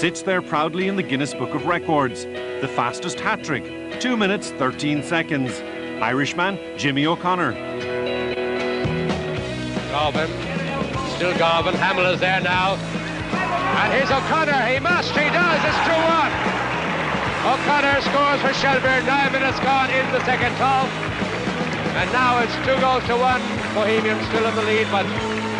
sits there proudly in the Guinness Book of Records. The fastest hat-trick, 2 minutes 13 seconds. Irishman Jimmy O'Connor. Garvin, still Garvin, Hamill is there now. And here's O'Connor, he does, it's 2-1. O'Connor scores for Shelbourne, 9 minutes gone in the second half. And now it's 2-1. Bohemians still in the lead, but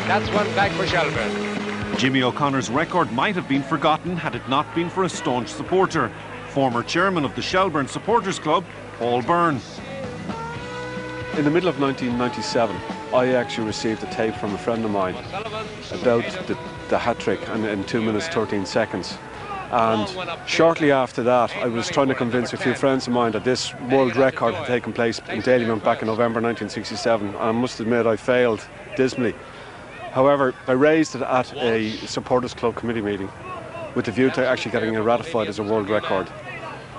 that's one back for Shelbourne. Jimmy O'Connor's record might have been forgotten had it not been for a staunch supporter, former chairman of the Shelbourne Supporters Club, Paul Byrne. In the middle of 1997, I actually received a tape from a friend of mine about the hat-trick in 2 minutes 13 seconds. And shortly after that, I was trying to convince a few friends of mine that this world record had taken place in Dalymount back in November 1967. And I must admit I failed dismally. However, I raised it at a Supporters Club committee meeting with the view to actually getting it ratified as a world record.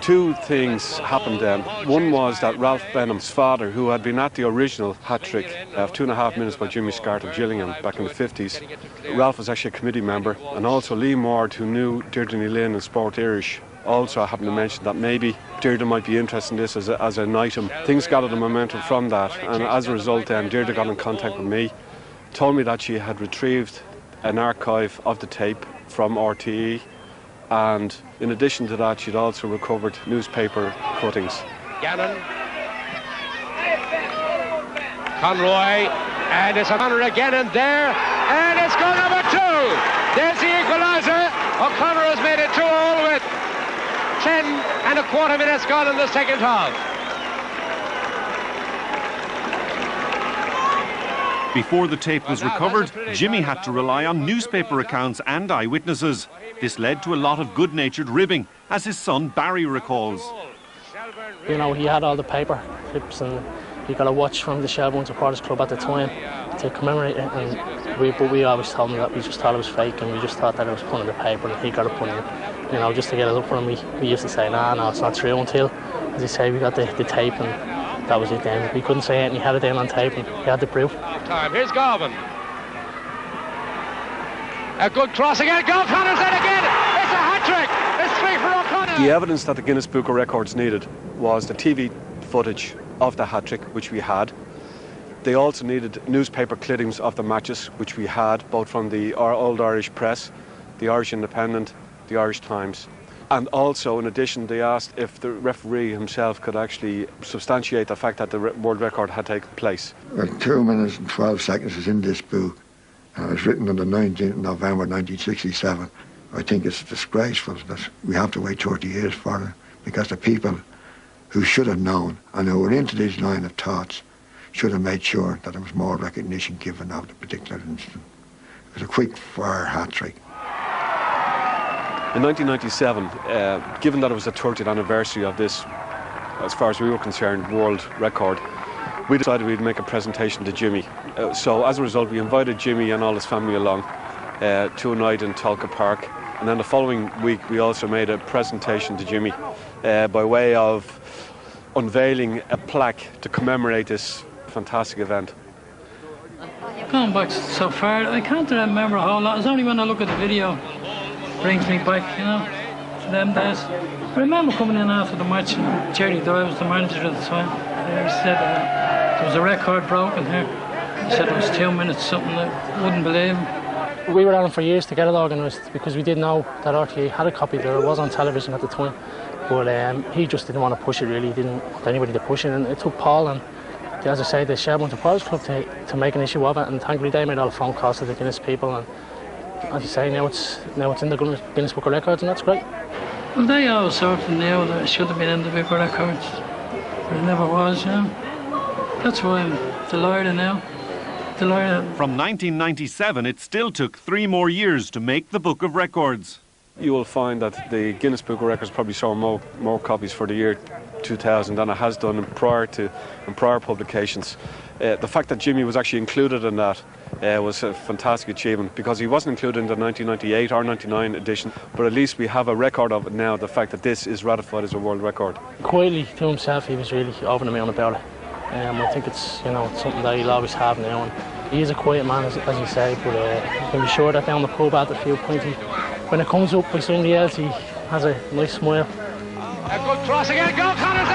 Two things happened then. One was that Ralph Benham's father, who had been at the original hat-trick of 2.5 minutes by Jimmy Scart of Gillingham back in the 50s, Ralph was actually a committee member, and also Lee Mord, who knew Deirdre Ní Lynn and Sport Irish, also happened to mention that maybe Deirdre might be interested in this as an item. Things gathered a momentum from that, and as a result then Deirdre got in contact with me, told me that she had retrieved an archive of the tape from RTE, and in addition to that she'd also recovered newspaper cuttings. Gannon, Conroy, and it's O'Connor again in there, and it's goal number 2. There's the equaliser. O'Connor has made it 2-2 with 10.25 minutes gone in the second half. Before the tape was recovered, Jimmy had to rely on newspaper accounts and eyewitnesses. This led to a lot of good-natured ribbing, as his son Barry recalls. You know, he had all the paper clips and he got a watch from the Shelbourne Supporters Club at the time to commemorate it, and we always told him that we just thought it was fake, and we just thought that it was put in the paper and he got it put in. You know, just to get it up for him, we used to say, no, it's not true, until, as you say, we got the tape, and that was it then. We couldn't say anything, he had it down on tape and he had the proof. Here's Garvin. A good cross again, O'Connor's in again! It's a hat-trick! It's 3 for O'Connor! The evidence that the Guinness Book of Records needed was the TV footage of the hat-trick, which we had. They also needed newspaper clippings of the matches, which we had, both from the Old Irish Press, the Irish Independent, the Irish Times. And also, in addition, they asked if the referee himself could actually substantiate the fact that the world record had taken place. Well, 2 minutes and 12 seconds is in this book, and it was written on the 19th of November 1967. I think it's disgraceful that we have to wait 30 years for it, because the people who should have known and who were into this line of thoughts should have made sure that there was more recognition given of the particular incident. It was a quick fire hat-trick. In 1997, given that it was the 30th anniversary of this, as far as we were concerned, world record, we decided we'd make a presentation to Jimmy. So as a result, we invited Jimmy and all his family along to a night in Tolka Park. And then the following week, we also made a presentation to Jimmy by way of unveiling a plaque to commemorate this fantastic event. Going back so far, I can't remember a whole lot. It's only when I look at the video brings me back, you know, to them days. I remember coming in after the match, and Jerry Doyle was the manager at the time. He said there was a record broken here. He said it was 2 minutes something, I wouldn't believe him. We were on for years to get it organised, because we did know that RTE had a copy there. It was on television at the time, but he just didn't want to push it really. He didn't want anybody to push it, and it took Paul and, as I say, the Shelbourne Supporters Club to make an issue of it, and thankfully they made all the phone calls to the Guinness people, and as you say, now it's in the Guinness Book of Records, and that's great. Well, they always sort of knew that it should have been in the Book of Records, but it never was, you know. That's why I'm delighted now. Delighted. From 1997, it still took 3 more years to make the Book of Records. You will find that the Guinness Book of Records probably saw more copies for the year 2000 than it has done in prior publications. The fact that Jimmy was actually included in that was a fantastic achievement, because he wasn't included in the 1998 or 99 edition, but at least we have a record of it now, the fact that this is ratified as a world record. Quietly to himself, he was really over the moon about it. I think it's, you know, it's something that he'll always have now, and he is a quiet man, as you say, but you can be sure that down the pub after a few pints when it comes up by somebody else, he has a nice smile. A good cross again. Go Connors